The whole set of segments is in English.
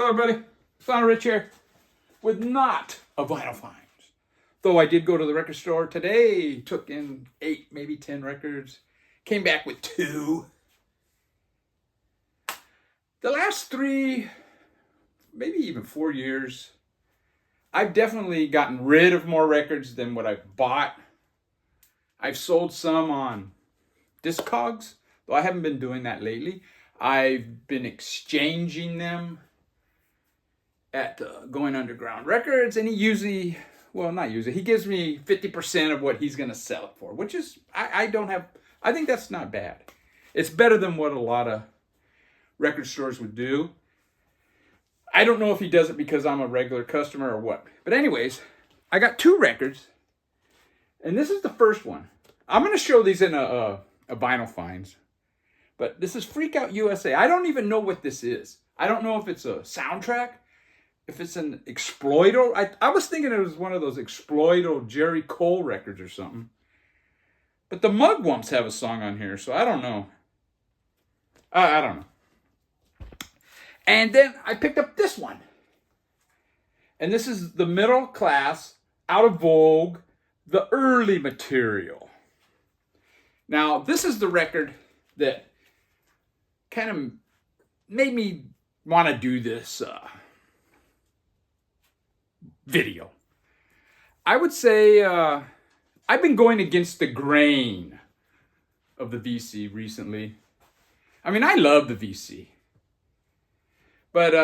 Hello everybody, Son Rich here with not a Vinyl Finds. Though I did go to the record store today, took in 8, maybe 10 records, came back with 2. The last 3, maybe even 4 years, I've definitely gotten rid of more records than what I've bought. I've sold some on Discogs, though I haven't been doing that lately. I've been exchanging them at Going Underground Records, and he usually, well, not usually, he gives me 50% of what he's going to sell it for, which is, I think that's not bad. It's better than what a lot of record stores would do. I don't know if he does it because I'm a regular customer or what. But anyways, I got 2 records, and this is the first one. I'm going to show these in a Vinyl Finds, but this is Freak Out USA. I don't even know what this is. I don't know if it's a soundtrack, if it's an Exploito. I was thinking it was one of those Exploito Jerry Cole records or something. But the Mugwumps have a song on here, so I don't know. I don't know. And then I picked up this one. And this is the Middle Class, Out of Vogue, the early material. Now, this is the record that kind of made me want to do this video. I would say I've been going against the grain of the VC recently. I mean, I love the VC. But,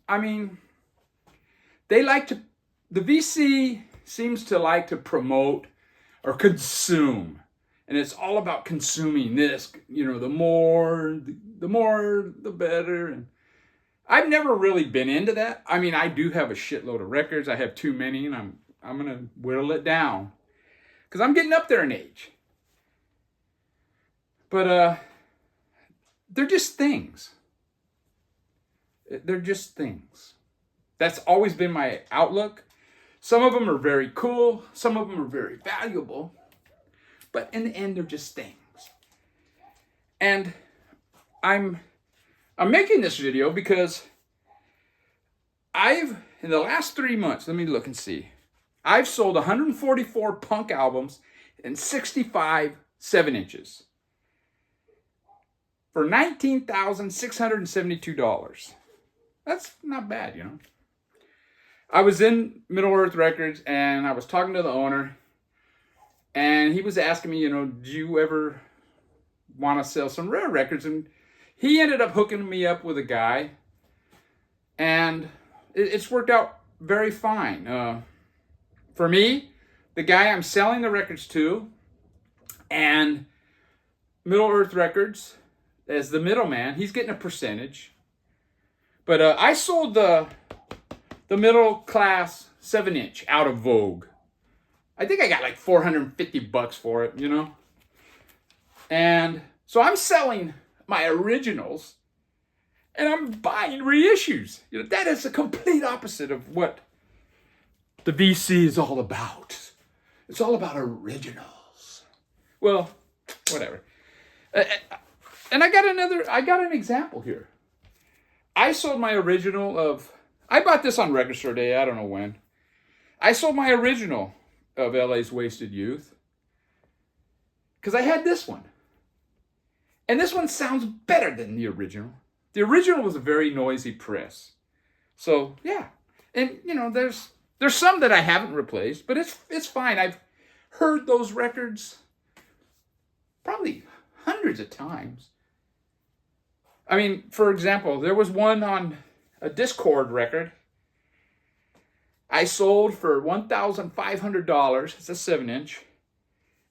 I mean, the VC seems to like to promote or consume. And it's all about consuming this, the more, the better. And I've never really been into that. I mean, I do have a shitload of records. I have too many, and I'm going to whittle it down. Because I'm getting up there in age. But, they're just things. They're just things. That's always been my outlook. Some of them are very cool. Some of them are very valuable. But in the end, they're just things. And I'm making this video because in the last 3 months, let me look and see. I've sold 144 punk albums and 65 7-inches for $19,672. That's not bad, I was in Middle Earth Records, and I was talking to the owner, and he was asking me, do you ever want to sell some rare records? And he ended up hooking me up with a guy, and it's worked out very fine. For me, the guy I'm selling the records to, and Middle Earth Records, as the middleman, he's getting a percentage. But I sold the Middle Class 7-inch Out of Vogue. I think I got like $450 for it, And so I'm selling my originals, and I'm buying reissues. That is the complete opposite of what the VC is all about. It's all about originals. Well, whatever. And I got an example here. I sold my original I bought this on Record Store Day, I don't know when. I sold my original of LA's Wasted Youth because I had this one. And this one sounds better than the original. The original was a very noisy press. So, yeah. And, there's some that I haven't replaced, but it's fine. I've heard those records probably hundreds of times. I mean, for example, there was one on a Discord record I sold for $1,500. It's a 7-inch.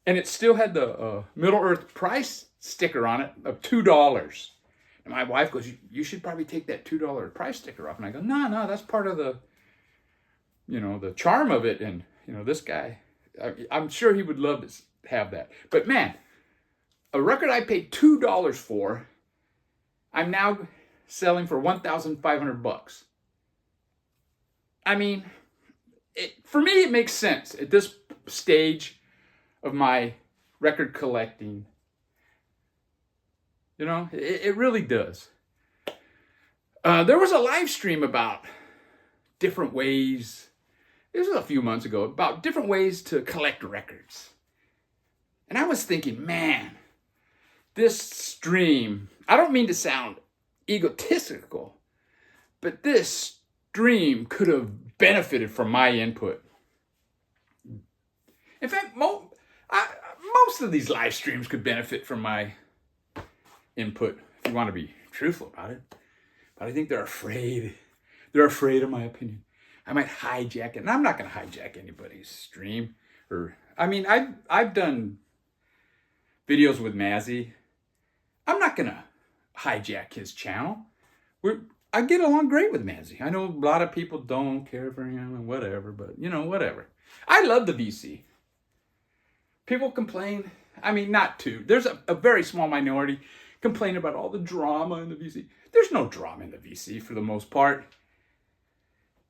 And it still had the Middle Earth price sticker on it of $2. And my wife goes, you should probably take that $2 price sticker off. And I go, no, that's part of the, the charm of it. And, this guy, I'm sure he would love to have that. But man, a record I paid $2 for, I'm now selling for $1,500. I mean, for me, it makes sense at this stage of my record collecting. It really does. There was a live stream about different ways. This was a few months ago, about different ways to collect records. And I was thinking, man, this stream, I don't mean to sound egotistical, but this stream could have benefited from my input. In fact, most of these live streams could benefit from my input, if you want to be truthful about it. But I think they're afraid. They're afraid of my opinion. I might hijack it. And I'm not going to hijack anybody's stream. I've done videos with Mazzy. I'm not going to hijack his channel. I get along great with Mazzy. I know a lot of people don't care for him and whatever, but whatever. I love the VC. People complain. Not too. There's a very small minority complain about all the drama in the VC. There's no drama in the VC for the most part.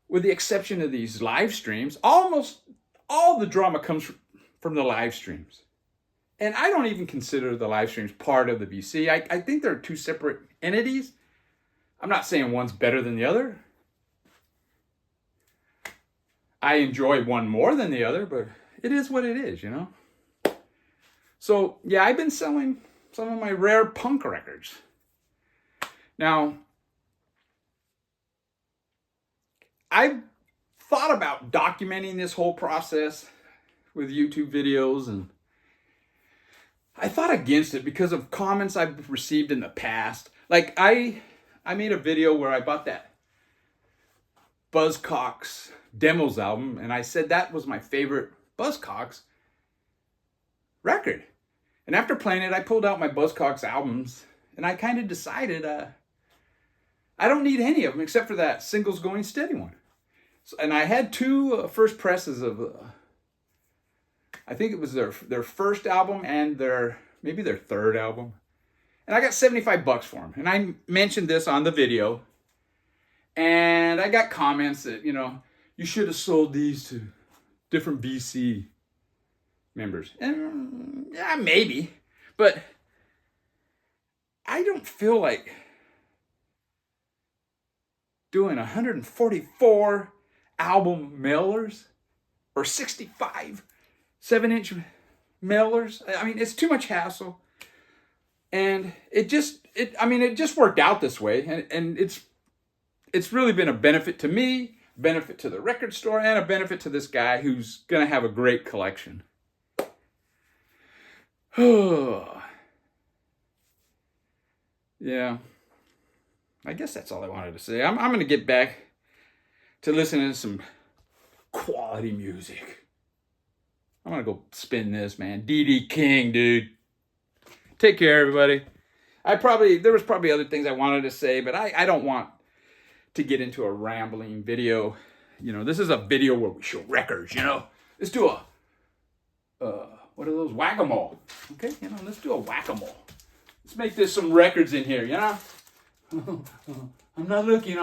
With the exception of these live streams, almost all the drama comes from the live streams. And I don't even consider the live streams part of the VC. I think they're two separate entities. I'm not saying one's better than the other. I enjoy one more than the other, but it is what it is, So, yeah, I've been selling some of my rare punk records. Now, I've thought about documenting this whole process with YouTube videos, and I thought against it because of comments I've received in the past. Like, I made a video where I bought that Buzzcocks Demos album, and I said that was my favorite Buzzcocks record. And after playing it, I pulled out my Buzzcocks albums, and I kind of decided I don't need any of them except for that Singles Going Steady one. So, and I had two first presses of, I think it was their first album and maybe their third album. And I got $75 for them. And I mentioned this on the video. And I got comments that, you should have sold these to different VC members. And yeah, maybe. But I don't feel like doing 144 album mailers or 65 7-inch mailers. It's too much hassle. And it just worked out this way. And it's really been a benefit to me, benefit to the record store, and a benefit to this guy who's going to have a great collection. Yeah. I guess that's all I wanted to say. I'm going to get back to listening to some quality music. I'm going to go spin this, man. D.D. King, dude. Take care, everybody. There was probably other things I wanted to say, but I don't want to get into a rambling video. This is a video where we show records, Let's do what are those? Whack-a-mole. Okay, let's do a whack-a-mole. Let's make this some records in here, I'm not looking.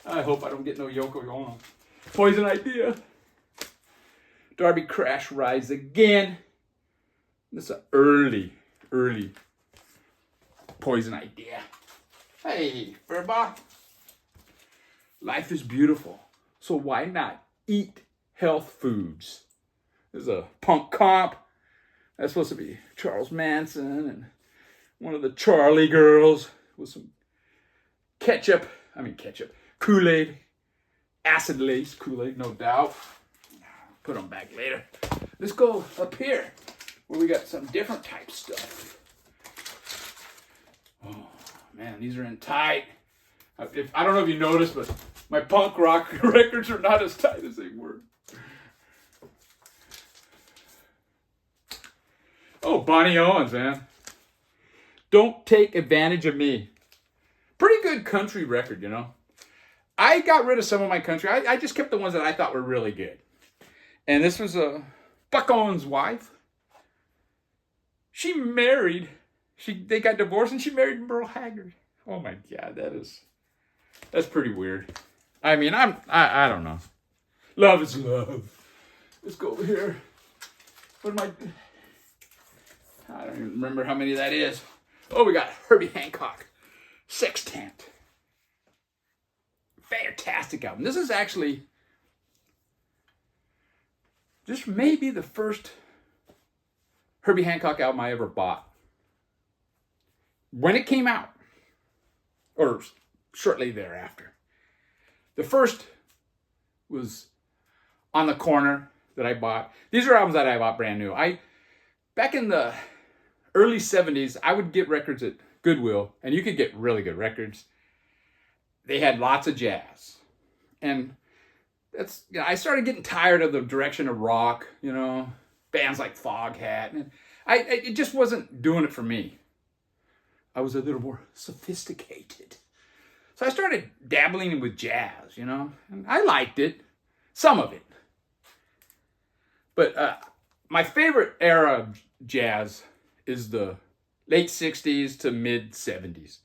I hope I don't get no Yoko Ono. Poison Idea. Darby Crash Rise Again. This is an early Poison Idea. Hey, Furba. Life is beautiful, so why not eat health foods? There's a punk comp. That's supposed to be Charles Manson and one of the Charlie girls with some Kool-Aid. Acid lace Kool-Aid, no doubt. Put them back later. Let's go up here where we got some different type stuff. Oh, man, these are in tight. I don't know if you noticed, but my punk rock records are not as tight as they were. Oh, Bonnie Owens, man. Don't Take Advantage of Me. Pretty good country record, I got rid of some of my country. I just kept the ones that I thought were really good. And this was Buck Owens' wife. They got divorced and she married Merle Haggard. Oh my God, that's pretty weird. I don't know. Love is love. Let's go over here. I don't even remember how many that is. Oh, we got Herbie Hancock. Sextant. Fantastic album. This is actually just maybe the first Herbie Hancock album I ever bought. When it came out, or shortly thereafter. The first was On the Corner that I bought. These are albums that I bought brand new. Back in the early 70s, I would get records at Goodwill, and you could get really good records. They had lots of jazz. And I started getting tired of the direction of rock, bands like Foghat. And it just wasn't doing it for me. I was a little more sophisticated. So I started dabbling with jazz, and I liked it, some of it. But my favorite era of jazz is the late 60s to mid 70s.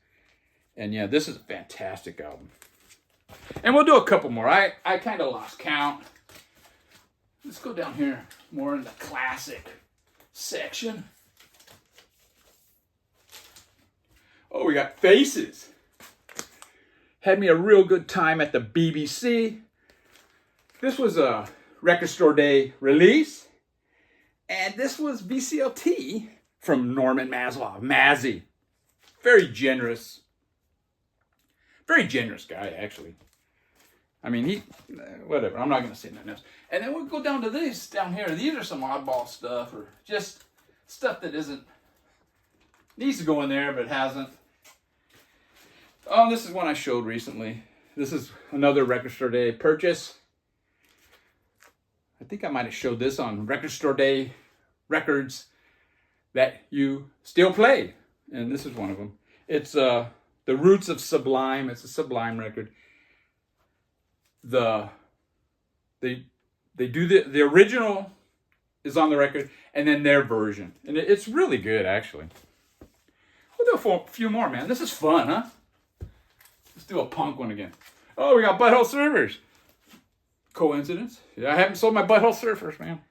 And yeah, this is a fantastic album. And we'll do a couple more. I kind of lost count. Let's go down here more in the classic section. Oh, we got Faces. Had me a real good time at the BBC. This was a Record Store Day release. And this was VCLT from Norman Maslow, Mazzy. Very generous guy, actually. I mean, whatever. I'm not going to say nothing else. And then we'll go down to this down here. These are some oddball stuff, or just stuff that needs to go in there, but hasn't. Oh, this is one I showed recently. This is another Record Store Day purchase. I think I might have showed this on Record Store Day records that you still play. And this is one of them. It's The Roots of Sublime. It's a Sublime record. They do the original is on the record, and then their version. And it's really good, actually. We'll do a few more, man. This is fun, huh? Let's do a punk one again. Oh, we got Butthole Surfers. Coincidence? Yeah, I haven't sold my Butthole Surfers, man.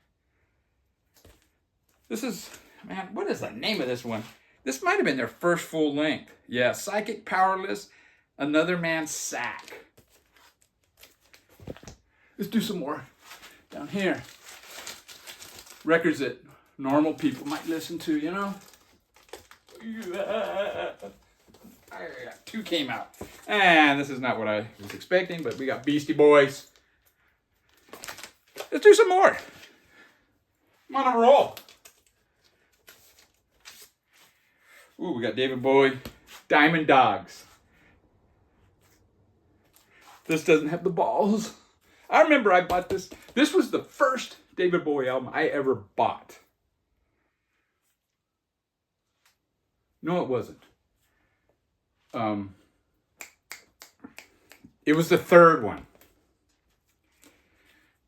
This is, man, what is the name of this one? This might have been their first full length. Yeah, Psychic Powerless, Another Man's Sack. Let's do some more down here. Records that normal people might listen to, Two came out. And this is not what I was expecting, but we got Beastie Boys. Let's do some more. I'm on a roll. Ooh, we got David Bowie, Diamond Dogs. This doesn't have the balls. I remember I bought this. This was the first David Bowie album I ever bought. No, it wasn't. It was the third one.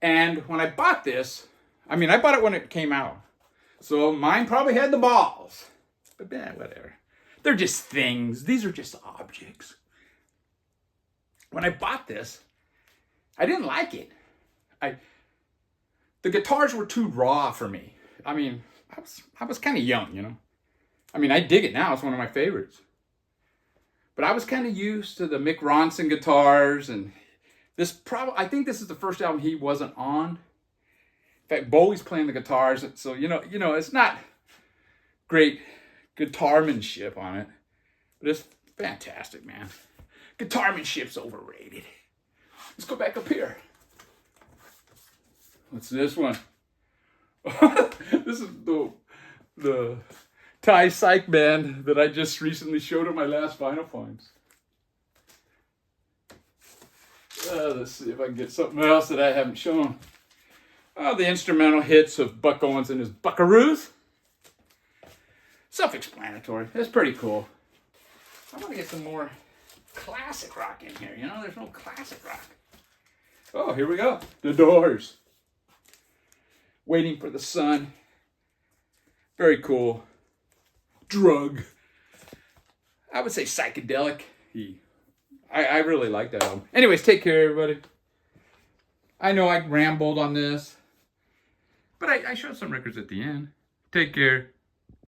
And when I bought this, I bought it when it came out. So mine probably had the balls. But whatever. They're just things. These are just objects. When I bought this, I didn't like it. The guitars were too raw for me. I was kind of young, I dig it now. It's one of my favorites. But I was kind of used to the Mick Ronson guitars, and I think this is the first album he wasn't on. In fact, Bowie's playing the guitars, so it's not great guitarmanship on it, but it's fantastic, man. Guitarmanship's overrated. Let's go back up here. What's this one? This is the Thai psych band that I just recently showed at my last Vinyl Finds. Let's see if I can get something else that I haven't shown. The instrumental hits of Buck Owens and his Buckaroos. Self-explanatory. That's pretty cool. I want to get some more classic rock in here. There's no classic rock. Oh, here we go. The Doors. Waiting for the Sun. Very cool. Drug. I would say psychedelic. I really like that album. Anyways, take care, everybody. I know I rambled on this, but I showed some records at the end. Take care.